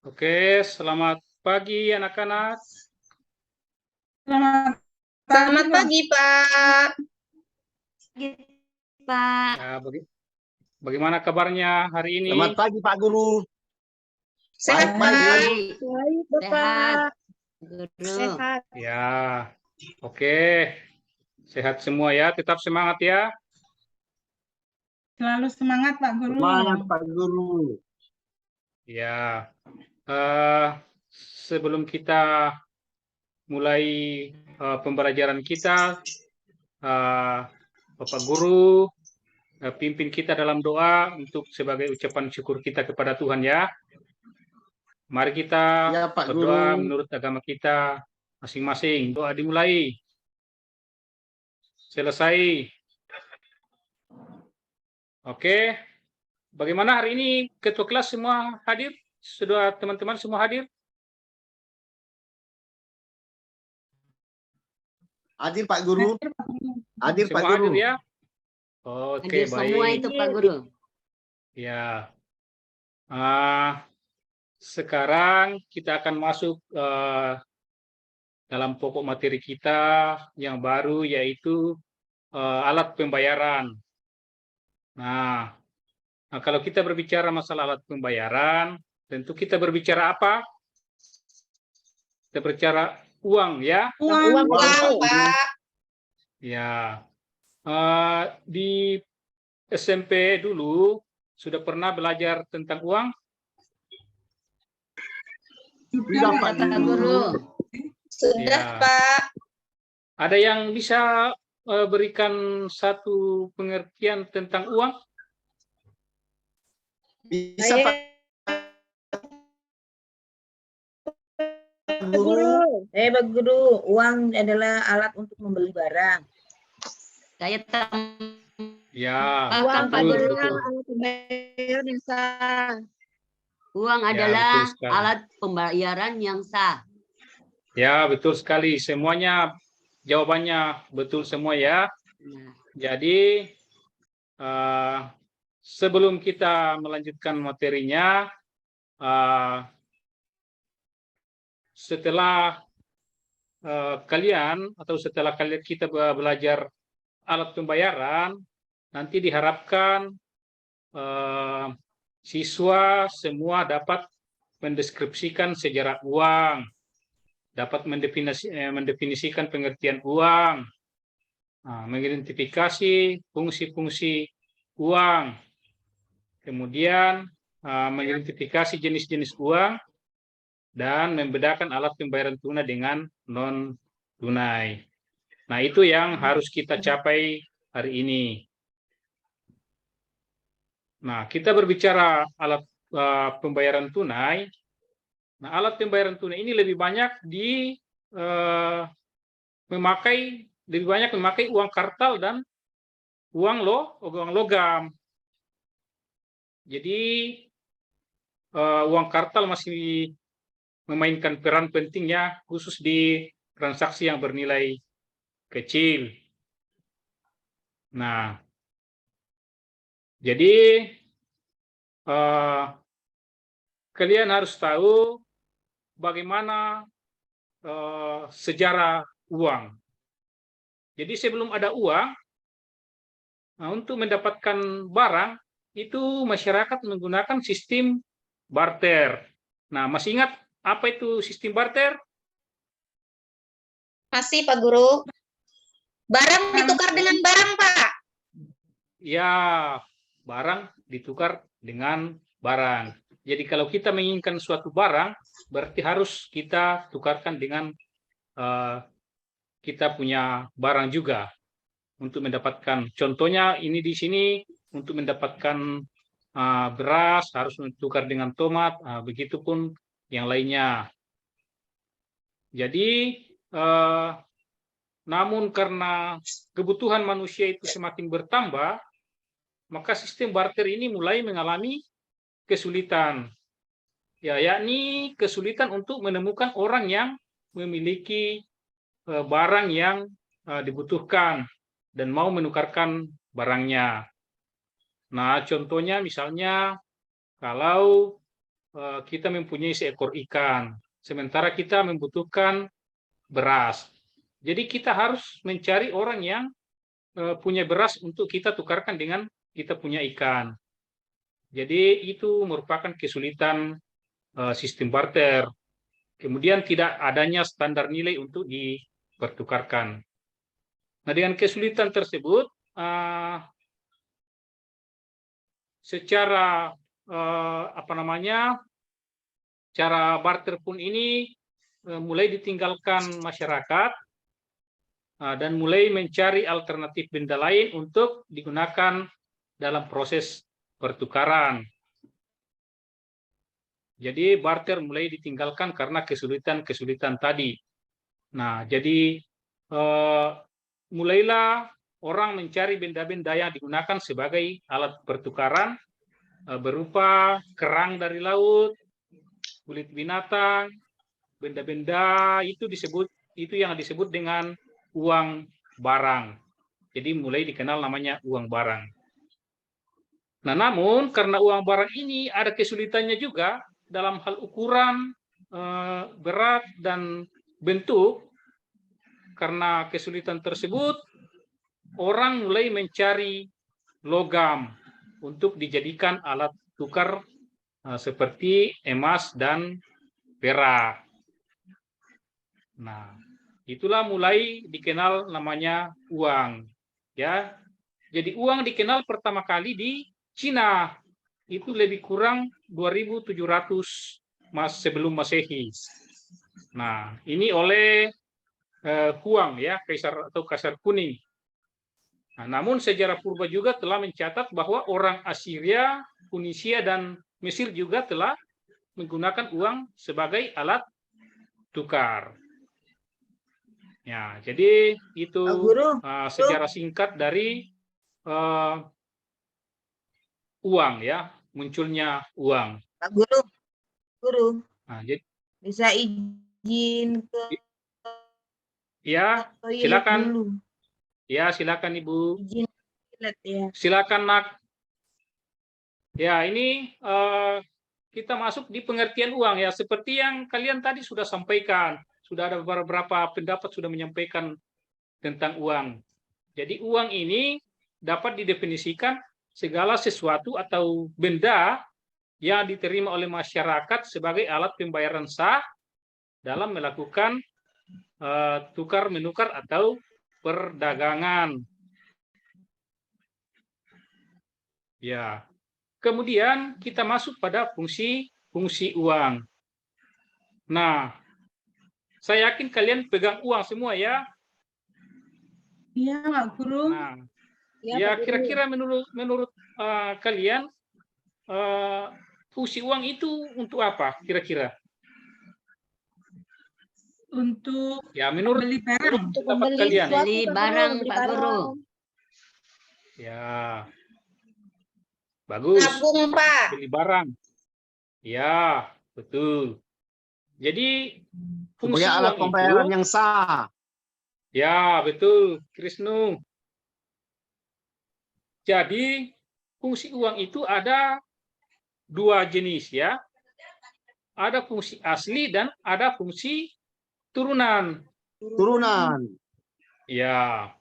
Oke, selamat pagi anak-anak. Selamat Selamat Pak. pagi, Pak. Pak. Ya, bagaimana kabarnya hari ini? Selamat pagi Pak Guru. Sehat, Baik, Pak. Baik, Bapak. Sehat. Ya, oke. Sehat semua ya, tetap semangat ya. Selalu semangat Pak Guru. Semangat Pak Guru. Ya, sebelum kita mulai pembelajaran kita, Bapak Guru pimpin kita dalam doa untuk sebagai ucapan syukur kita kepada Tuhan ya. Mari kita Ya, Pak berdoa Guru. menurut agama kita masing-masing. Doa dimulai. Selesai. Oke. Bagaimana hari ini ketua kelas semua hadir? Sudah teman-teman semua hadir? Hadir Pak Guru. Hadir Pak Semua Guru. hadir ya? Oke, Hadir semua baik. itu Pak Guru. Ya. Sekarang kita akan masuk dalam pokok materi kita yang baru, yaitu alat pembayaran. Nah, kalau kita berbicara masalah alat pembayaran, tentu kita berbicara apa? Kita berbicara uang ya. Uang, Pak. Ya. Di SMP dulu sudah pernah belajar tentang uang? Sudah Pak Guru. Sudah, Ya. Pak. Ada yang bisa berikan satu pengertian tentang uang? Bisa Pak Guru. Pak Guru, uang adalah alat untuk membeli barang. Saya Ya, tambahkan Pak betul, Guru. betul. Uang Ya, adalah betul sekali. alat pembayaran yang sah. Ya, betul sekali. Semuanya jawabannya betul semua ya. Nah, Jadi sebelum kita melanjutkan materinya, setelah kalian atau setelah kalian kita belajar alat pembayaran, nanti diharapkan siswa semua dapat mendeskripsikan sejarah uang, dapat mendefinisikan pengertian uang, mengidentifikasi fungsi-fungsi uang, kemudian mengidentifikasi jenis-jenis uang, dan membedakan alat pembayaran tunai dengan non-tunai. Nah, itu yang harus kita capai hari ini. Nah, kita berbicara alat pembayaran tunai. Nah, alat pembayaran tunai ini lebih banyak memakai uang kartal dan uang logam. Jadi uang kartal masih memainkan peran pentingnya, khusus di transaksi yang bernilai kecil. Nah, jadi kalian harus tahu bagaimana sejarah uang. Jadi sebelum ada uang, untuk mendapatkan barang, itu masyarakat menggunakan sistem barter. Nah, masih ingat apa itu sistem barter? Masih, Pak Guru. Barang ditukar dengan barang, Pak. Ya, barang ditukar dengan barang. Jadi kalau kita menginginkan suatu barang, berarti harus kita tukarkan dengan kita punya barang juga untuk mendapatkan. Contohnya ini di sini untuk mendapatkan beras harus ditukar dengan tomat, begitupun yang lainnya. Jadi namun karena kebutuhan manusia itu semakin bertambah, maka sistem barter ini mulai mengalami kesulitan. Ya, yakni kesulitan untuk menemukan orang yang memiliki barang yang dibutuhkan dan mau menukarkan barangnya. Nah, contohnya misalnya kalau kita mempunyai seekor ikan, sementara kita membutuhkan beras. Jadi kita harus mencari orang yang punya beras untuk kita tukarkan dengan kita punya ikan. Jadi itu merupakan kesulitan sistem barter. Kemudian tidak adanya standar nilai untuk dipertukarkan. Nah, dengan kesulitan tersebut, secara cara barter pun ini mulai ditinggalkan masyarakat dan mulai mencari alternatif benda lain untuk digunakan dalam proses pertukaran. Jadi barter mulai ditinggalkan karena kesulitan-kesulitan tadi. Nah, jadi mulailah orang mencari benda-benda yang digunakan sebagai alat pertukaran berupa kerang dari laut, kulit binatang, benda-benda itu yang disebut dengan uang barang. Jadi mulai dikenal namanya uang barang. Nah, namun karena uang barang ini ada kesulitannya juga dalam hal ukuran, berat, dan bentuk. Karena kesulitan tersebut, orang mulai mencari logam untuk dijadikan alat tukar seperti emas dan perak. Nah, itulah mulai dikenal namanya uang. Ya, jadi uang dikenal pertama kali di Cina. Itu lebih kurang 2700 sebelum Masehi. Nah, ini oleh Huang, ya, kaisar atau Kaisar Kuning. Nah, namun sejarah purba juga telah mencatat bahwa orang Assyria, Tunisia, dan Mesir juga telah menggunakan uang sebagai alat tukar. Ya, jadi itu sejarah singkat dari uang, ya, munculnya uang. Pak Guru, Nah, jadi, bisa izin ke ya, toilet silakan. dulu. Ya, silakan Ibu. Izin toilet ya. Silakan Nak. Ya, ini kita masuk di pengertian uang, ya, seperti yang kalian tadi sudah sampaikan. Sudah ada beberapa pendapat sudah menyampaikan tentang uang. Jadi uang ini dapat didefinisikan segala sesuatu atau benda yang diterima oleh masyarakat sebagai alat pembayaran sah dalam melakukan tukar menukar atau perdagangan. Ya. Kemudian kita masuk pada fungsi uang. Nah, saya yakin kalian pegang uang semua, ya. Iya, Pak Guru. Nah, ya, kira-kira menurut kalian fungsi uang itu untuk apa kira-kira? Untuk Ya, menurut beli barang. pendapat kalian. Beli barang, Pak Guru. Ya, bagus. Nabung, Pak. Beli barang. Ya, betul. Jadi fungsi Sebagai alat uang pembayaran itu, yang sah. ya, betul, Krisnu. Jadi fungsi uang itu ada dua jenis, ya. Ada fungsi asli dan ada fungsi turunan. Turunan. Ya.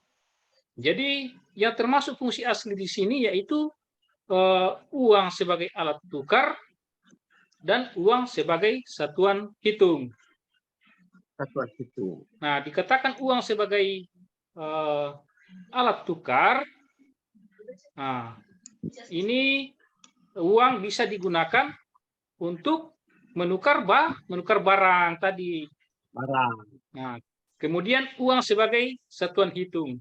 Jadi yang termasuk fungsi asli di sini yaitu uang sebagai alat tukar dan uang sebagai satuan hitung. Satuan hitung. Nah, dikatakan uang sebagai alat tukar. Nah, ini uang bisa digunakan untuk menukar barang tadi. Barang. Nah, kemudian uang sebagai satuan hitung.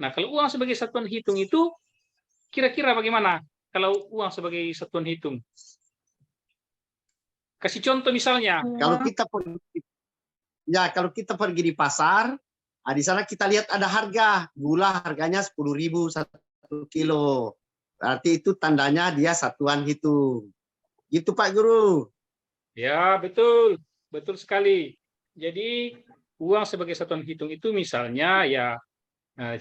Nah, kalau uang sebagai satuan hitung itu kira-kira bagaimana kalau uang sebagai satuan hitung? Kasih contoh misalnya. Kalau kita pergi di pasar, di sana kita lihat ada harga gula, harganya 10.000 1 kilo. Berarti itu tandanya dia satuan hitung. Gitu Pak Guru. Ya, betul. Betul sekali. Jadi uang sebagai satuan hitung itu misalnya, ya,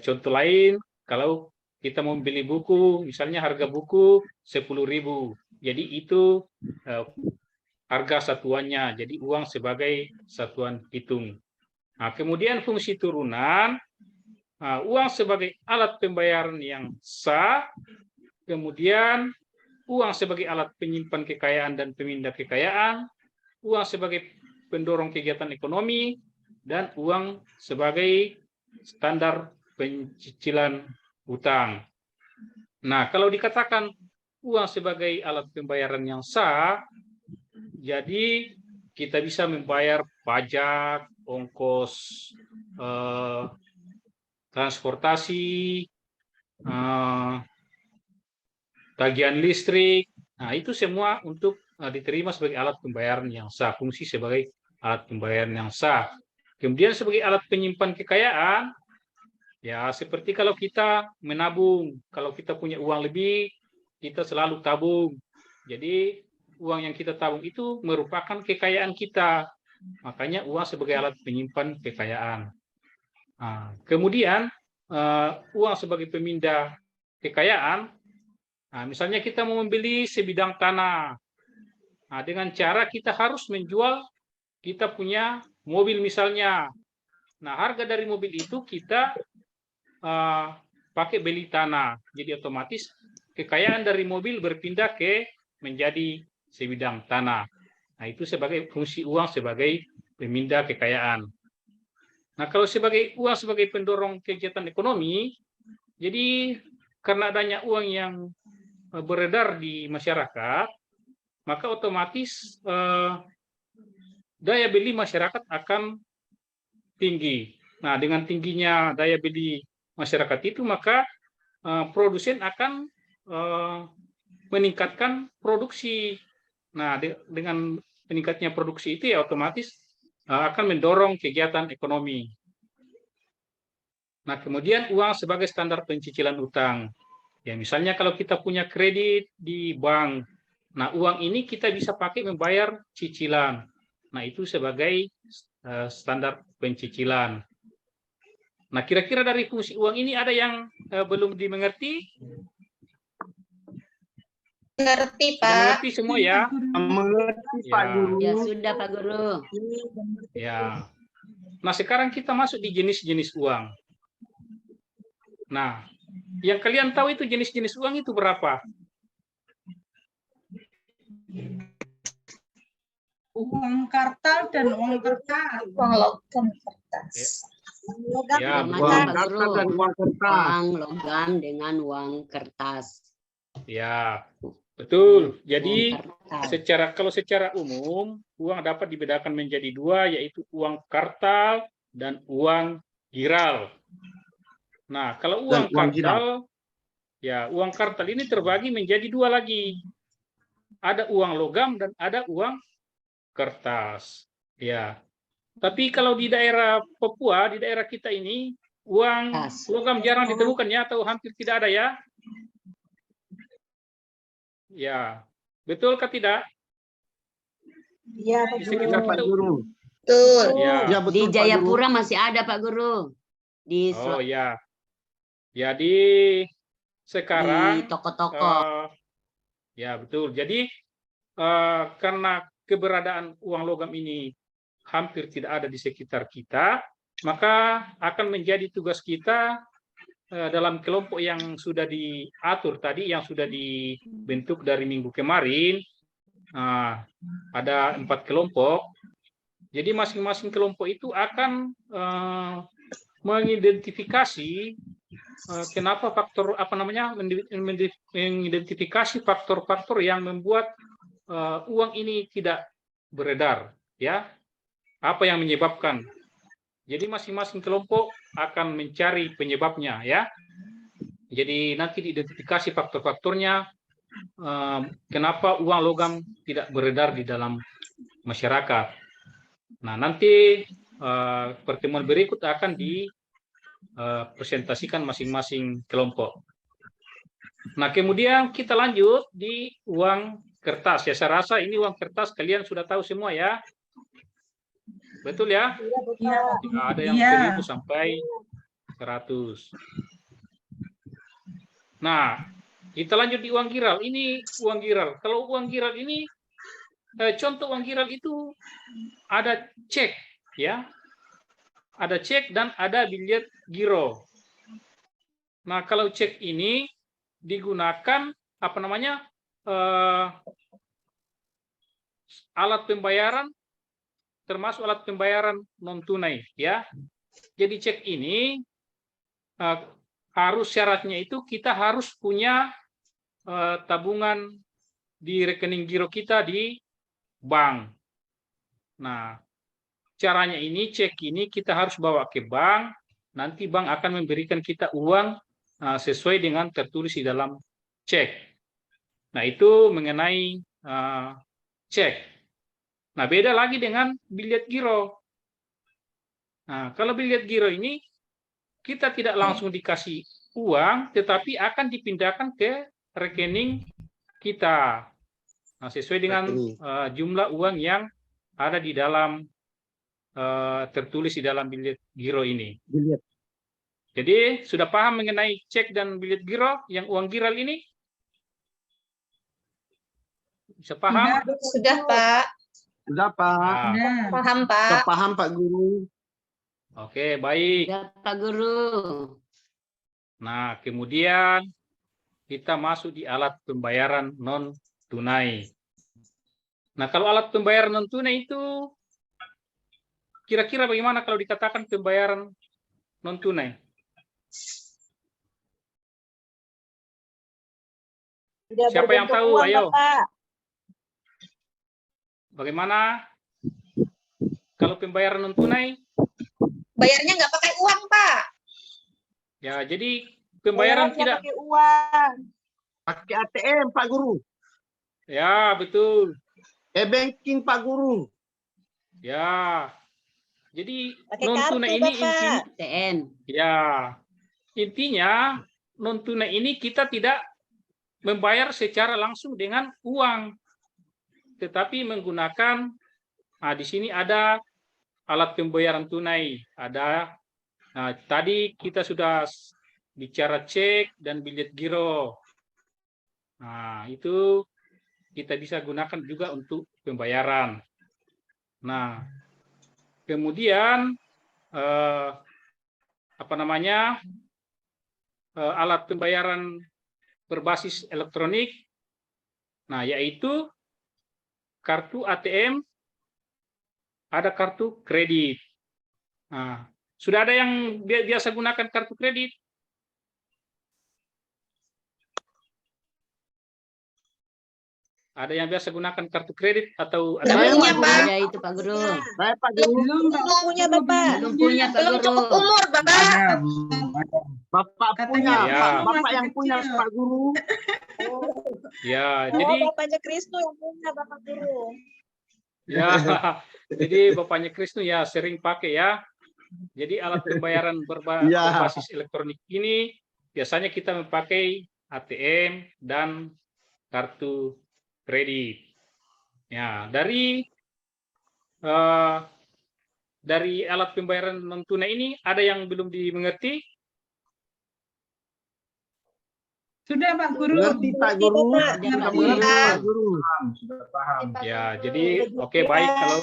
contoh lain kalau kita mau beli buku, misalnya harga buku 10.000. Jadi itu harga satuannya, jadi uang sebagai satuan hitung. Nah, kemudian fungsi turunan, uang sebagai alat pembayaran yang sah, kemudian uang sebagai alat penyimpan kekayaan dan pemindah kekayaan, uang sebagai pendorong kegiatan ekonomi, dan uang sebagai standar pencicilan utang. Nah, kalau dikatakan uang sebagai alat pembayaran yang sah, jadi kita bisa membayar pajak, ongkos transportasi, tagihan listrik. Nah, itu semua untuk diterima sebagai alat pembayaran yang sah, fungsi sebagai alat pembayaran yang sah. Kemudian sebagai alat penyimpan kekayaan, ya seperti kalau kita menabung, kalau kita punya uang lebih, kita selalu tabung. Jadi uang yang kita tabung itu merupakan kekayaan kita. Makanya uang sebagai alat penyimpan kekayaan. Nah, kemudian uang sebagai pemindah kekayaan, nah, misalnya kita mau membeli sebidang tanah, nah, dengan cara kita harus menjual, kita punya mobil misalnya. Nah, harga dari mobil itu kita pakai beli tanah. Jadi otomatis kekayaan dari mobil berpindah menjadi sebidang tanah. Nah, itu sebagai fungsi uang sebagai pemindah kekayaan. Nah, kalau sebagai uang sebagai pendorong kegiatan ekonomi, jadi karena adanya uang yang beredar di masyarakat, maka otomatis daya beli masyarakat akan tinggi. Nah, dengan tingginya daya beli masyarakat itu, maka produsen akan meningkatkan produksi. Nah, dengan meningkatnya produksi itu ya otomatis akan mendorong kegiatan ekonomi. Nah, kemudian uang sebagai standar pencicilan utang. Ya, misalnya kalau kita punya kredit di bank, nah uang ini kita bisa pakai membayar cicilan. Nah, itu sebagai standar pencicilan. Nah, kira-kira dari fungsi uang ini ada yang belum dimengerti? Ngerti, Sudah Pak. mengerti semua ya? Mengerti Pak Ya. Guru. Ya sudah Pak Guru. Ya. Nah, sekarang kita masuk di jenis-jenis uang. Nah, yang kalian tahu itu jenis-jenis uang itu berapa? Uang kartal dan uang kertas. Uang logam kertas. Ya, Yang betul. mana, Uang Pak kartal Guru? dan uang kertas. Uang logam dengan uang kertas. Ya, betul. Uang Jadi kertas. kalau secara umum uang dapat dibedakan menjadi dua, yaitu uang kartal dan uang giral. Nah, kalau Dan uang uang giral. kartal, ya uang kartal ini terbagi menjadi dua lagi. Ada uang logam dan ada uang kertas. Ya. Tapi kalau di daerah Papua, di daerah kita ini, uang Kertas. logam jarang ditemukan ya, atau hampir tidak ada ya. Ya, betul kah tidak? Iya, Di sekitar Pak kita. Guru. Betul. Ya. Ya, Di betul Pak Guru. Jayapura masih ada Pak Guru. Di Oh ya. Jadi di sekarang toko-toko. ya betul. Jadi karena keberadaan uang logam ini hampir tidak ada di sekitar kita, maka akan menjadi tugas kita dalam kelompok yang sudah diatur tadi, yang sudah dibentuk dari minggu kemarin. Ada 4 kelompok. Jadi masing-masing kelompok itu akan mengidentifikasi kenapa faktor mengidentifikasi faktor-faktor yang membuat uang ini tidak beredar, ya. Apa yang menyebabkan? Jadi masing-masing kelompok akan mencari penyebabnya, ya. Jadi nanti diidentifikasi faktor-faktornya kenapa uang logam tidak beredar di dalam masyarakat. Nah, nanti pertemuan berikut akan dipresentasikan masing-masing kelompok. Nah, kemudian kita lanjut di uang kertas. Ya, saya rasa ini uang kertas kalian sudah tahu semua ya. Betul ya? Iya. Ada yang Iya. 1000 sampai 100. Nah, kita lanjut di uang giral. Ini uang giral. Kalau uang giral ini, contoh uang giral itu ada cek, ya, ada cek dan ada bilet giro. Nah, kalau cek ini digunakan apa namanya alat pembayaran, termasuk alat pembayaran non tunai, ya. Jadi cek ini harus syaratnya itu kita harus punya tabungan di rekening giro kita di bank. Nah, caranya ini cek ini kita harus bawa ke bank, nanti bank akan memberikan kita uang sesuai dengan tertulis di dalam cek. Nah, itu mengenai cek. Nah, beda lagi dengan bilet giro. Nah, kalau bilet giro ini kita tidak langsung dikasih uang, tetapi akan dipindahkan ke rekening kita. Nah, sesuai dengan jumlah uang yang ada di dalam tertulis di dalam bilet giro ini. Jadi sudah paham mengenai cek dan bilet giro yang uang giral ini? Bisa paham? Sudah, Pak. Sudah, Pak. Nah, Paham, Sudah Pak. paham, Pak Guru. oke, baik. Ya, Pak Guru. Nah, kemudian kita masuk di alat pembayaran non tunai. Nah, kalau alat pembayaran non tunai itu kira-kira bagaimana kalau dikatakan pembayaran non tunai? Siapa yang tahu? Ayo. Bagaimana kalau pembayaran non tunai? Bayarnya nggak pakai uang, Pak. Ya, jadi pembayaran tidak. pakai uang. Pakai ATM, Pak Guru. Ya, betul. E-banking, Pak Guru. Ya. Jadi Pakai non kartu, tunai ini Bapak. intinya, TN. ya, intinya non tunai ini kita tidak membayar secara langsung dengan uang, tetapi menggunakan, di sini ada alat pembayaran tunai, ada. Nah, tadi kita sudah bicara cek dan bilet giro. Nah, itu kita bisa gunakan juga untuk pembayaran. Nah, kemudian apa namanya alat pembayaran berbasis elektronik, nah yaitu kartu ATM, ada kartu kredit. Nah, sudah ada yang biasa gunakan kartu kredit? Ada yang biasa gunakan kartu kredit atau ada Nggak yang punya, lain? Pak. Ada itu Pak Guru. Saya, Pak Guru. Belum punya, Bapak. Belum punya Pak Belum Guru. cukup umur, Bapak. Bapak punya, Ya. Bapak yang punya, Pak Guru. Ya, jadi Bapaknya Krisno yang punya Bapak Guru. ya, jadi bapaknya Krisno ya sering pakai ya. Jadi alat pembayaran Ya. berbasis elektronik ini biasanya kita memakai ATM dan kartu kredit. Ya, dari alat pembayaran non tunai ini ada yang belum dimengerti? Sudah Pak Guru. Ngerti, Pak Guru. Sudah, Sudah Pak mengerti, Guru. Pak Guru. Ya, jadi oke, baik kalau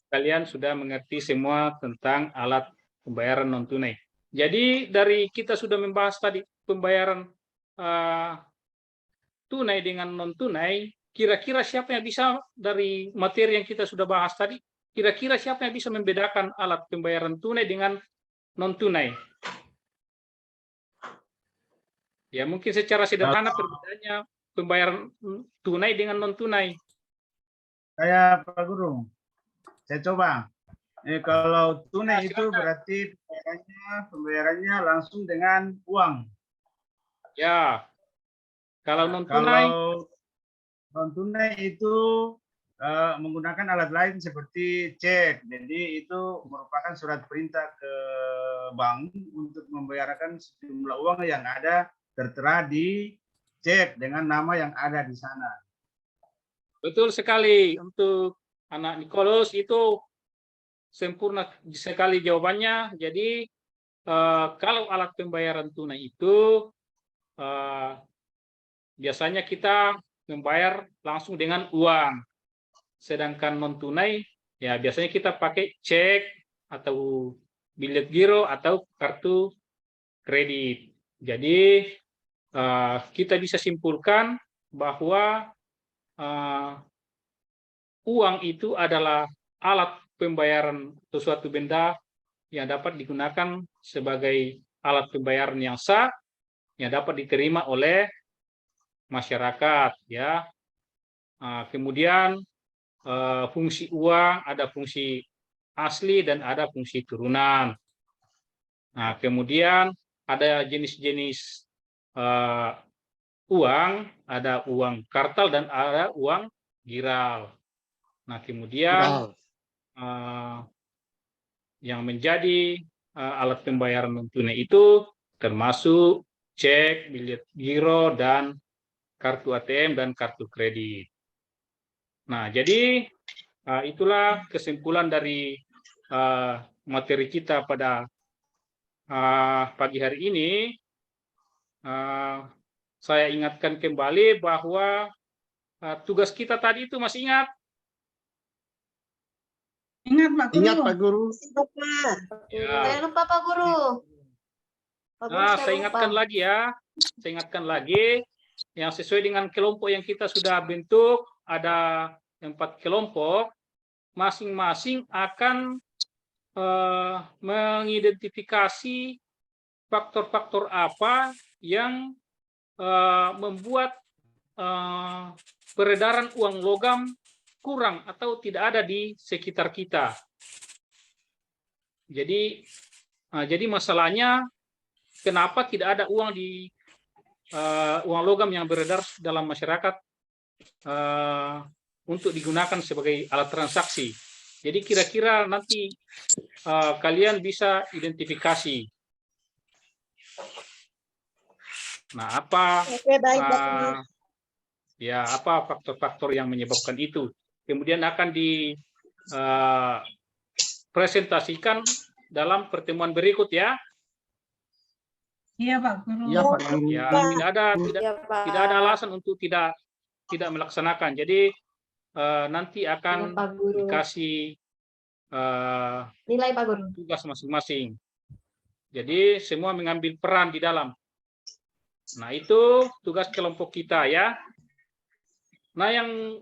kalian sudah mengerti semua tentang alat pembayaran non tunai. Jadi dari kita sudah membahas tadi pembayaran tunai dengan non tunai, kira-kira siapa yang bisa dari materi yang kita sudah bahas tadi, kira-kira siapa yang bisa membedakan alat pembayaran tunai dengan non tunai? Ya, mungkin secara sederhana perbedaannya pembayaran tunai dengan non tunai. Saya Pak Guru, saya coba. Kalau tunai itu silakan. berarti pembayarannya langsung dengan uang. Ya, kalau non tunai, Kalau non tunai itu menggunakan alat lain seperti cek. Jadi itu merupakan surat perintah ke bank untuk membayarkan sejumlah uang yang ada tertera di cek dengan nama yang ada di sana. betul sekali untuk anak Nicholas itu sempurna sekali jawabannya. Jadi kalau alat pembayaran tunai itu biasanya kita membayar langsung dengan uang. Sedangkan non tunai, ya biasanya kita pakai cek atau bilet giro atau kartu kredit. Jadi kita bisa simpulkan bahwa uang itu adalah alat pembayaran sesuatu benda yang dapat digunakan sebagai alat pembayaran yang sah yang dapat diterima oleh masyarakat, ya. Kemudian fungsi uang ada fungsi asli dan ada fungsi turunan. Nah, kemudian ada jenis-jenis uang, ada uang kartal dan ada uang giral. Nah, kemudian yang menjadi alat pembayaran non tunai itu termasuk cek, bilet giro, dan kartu ATM dan kartu kredit. Nah, jadi itulah kesimpulan dari materi kita pada pagi hari ini. Saya ingatkan kembali bahwa tugas kita tadi itu masih ingat? Ingat Pak Guru. Ingat Pak Guru. Ya. Saya lupa Pak Guru. Pak Guru, Saya ingatkan lagi ya. Saya ingatkan lagi yang sesuai dengan kelompok yang kita sudah bentuk, ada 4 kelompok, masing-masing akan mengidentifikasi faktor-faktor apa yang membuat peredaran uang logam kurang atau tidak ada di sekitar kita. Jadi masalahnya kenapa tidak ada uang di uang logam yang beredar dalam masyarakat untuk digunakan sebagai alat transaksi. Jadi kira-kira nanti kalian bisa identifikasi. Nah, apa apa faktor-faktor yang menyebabkan itu? Kemudian akan dipresentasikan dalam pertemuan berikut ya. Iya Pak Guru. Iya Pak Guru. Ya, tidak ada alasan untuk tidak melaksanakan. Jadi nanti akan dikasih nilai Pak Guru. tugas masing-masing. Jadi semua mengambil peran di dalam. Nah, itu tugas kelompok kita ya. Nah, yang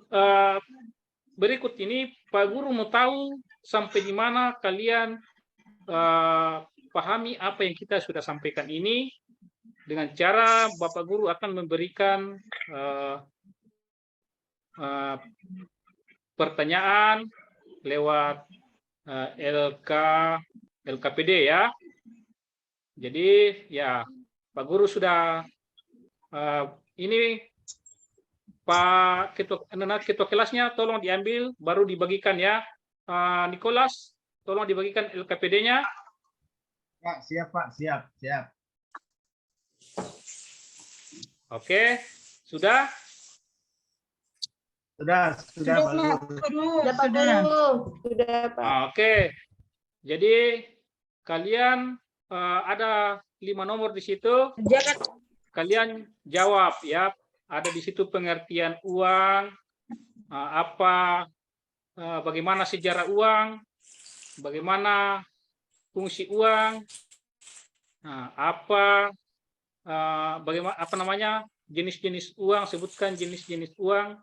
berikut ini Pak Guru mau tahu sampai di mana kalian pahami apa yang kita sudah sampaikan ini, dengan cara Bapak Guru akan memberikan pertanyaan lewat LKPD ya. Jadi ya Pak Guru sudah ini Pak Ketua kelasnya tolong diambil baru dibagikan ya. Nicholas tolong dibagikan LKPD-nya. Pak, siap Pak, siap. Oke, sudah? Sudah Pak Guru. Sudah Pak Guru. Sudah Pak. Oke. Jadi kalian ada 5 nomor di situ. Kalian jawab ya. Ada di situ pengertian uang, bagaimana sejarah uang, bagaimana fungsi uang, bagaimana jenis-jenis uang, sebutkan jenis-jenis uang,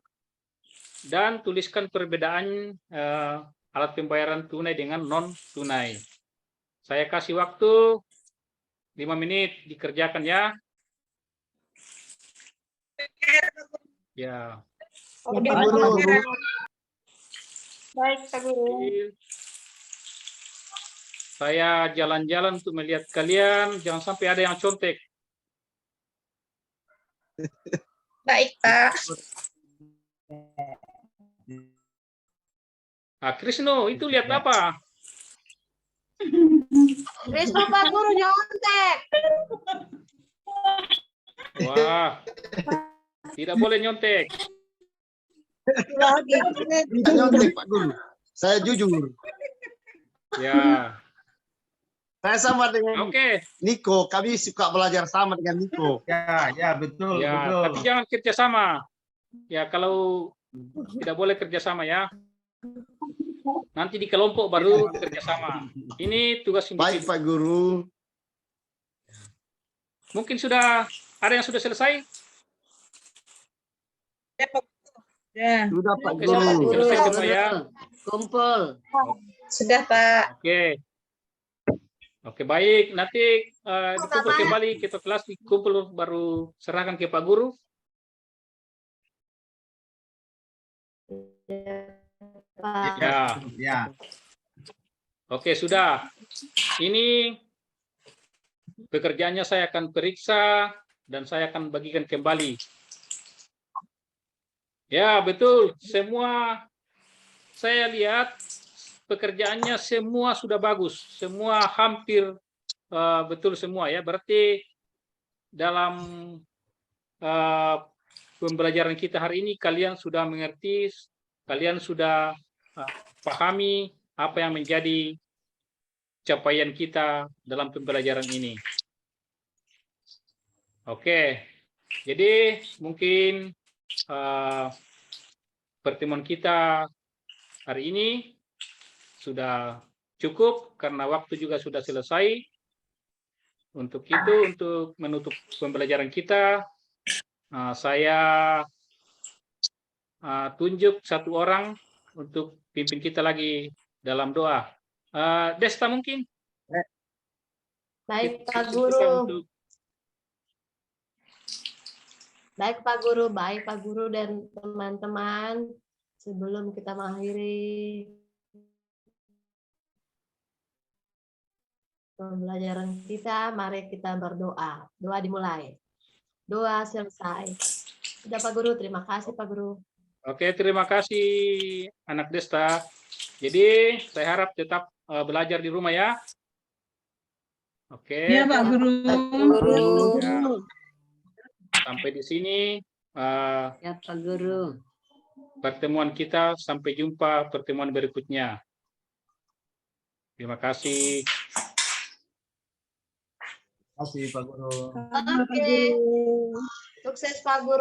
dan tuliskan perbedaan alat pembayaran tunai dengan non tunai. Saya kasih waktu 5 menit dikerjakan ya. Ya. Pak Guru. Baik Pak Guru. Saya jalan-jalan untuk melihat kalian, jangan sampai ada yang contek. Baik Pak. Krisno, itu lihat apa? Krisno Pak Guru nyontek. Wah, tidak boleh nyontek. Tidak nyontek Pak Guru. Saya jujur. Ya. Saya sama dengan Oke, Niko. Kami suka belajar sama dengan Niko. Ya, betul, ya, betul. tapi jangan kerjasama. Ya, kalau tidak boleh kerjasama ya. Nanti di kelompok baru kerjasama. Ini tugas Baik individu. Pak Guru. Mungkin sudah ada yang sudah selesai. Ya. Sudah Pak Oke, Guru. selesai Pak semua ya. Kumpul. Sudah, Pak. Oke. Oke, baik. Nanti dikumpul kembali kita kelas, dikumpul baru serahkan ke Pak Guru. Ya. Ya. Oke, sudah. Ini pekerjaannya saya akan periksa dan saya akan bagikan kembali. Ya, betul. Semua saya lihat pekerjaannya semua sudah bagus. Semua hampir betul semua ya. Berarti dalam pembelajaran kita hari ini kalian sudah mengerti, kalian sudah pahami apa yang menjadi capaian kita dalam pembelajaran ini. Oke, jadi mungkin pertemuan kita hari ini sudah cukup karena waktu juga sudah selesai. Untuk itu, untuk menutup pembelajaran kita, saya tunjuk satu orang untuk pimpin kita lagi dalam doa. Desta mungkin? Baik Pak Kita Guru. untuk- Baik Pak Guru dan teman-teman. Sebelum kita mengakhiri pembelajaran kita, mari kita berdoa. Doa dimulai. Doa selesai. Sudah Pak Guru, terima kasih Pak Guru. Oke, terima kasih anak Desta. Jadi saya harap tetap belajar di rumah ya. Oke. Iya, Pak Guru. Ya. Sampai di sini Ya Pak Guru. pertemuan kita. Sampai jumpa pertemuan berikutnya. Terima kasih. Terima kasih Pak Guru. Oke. Sukses Pak Guru.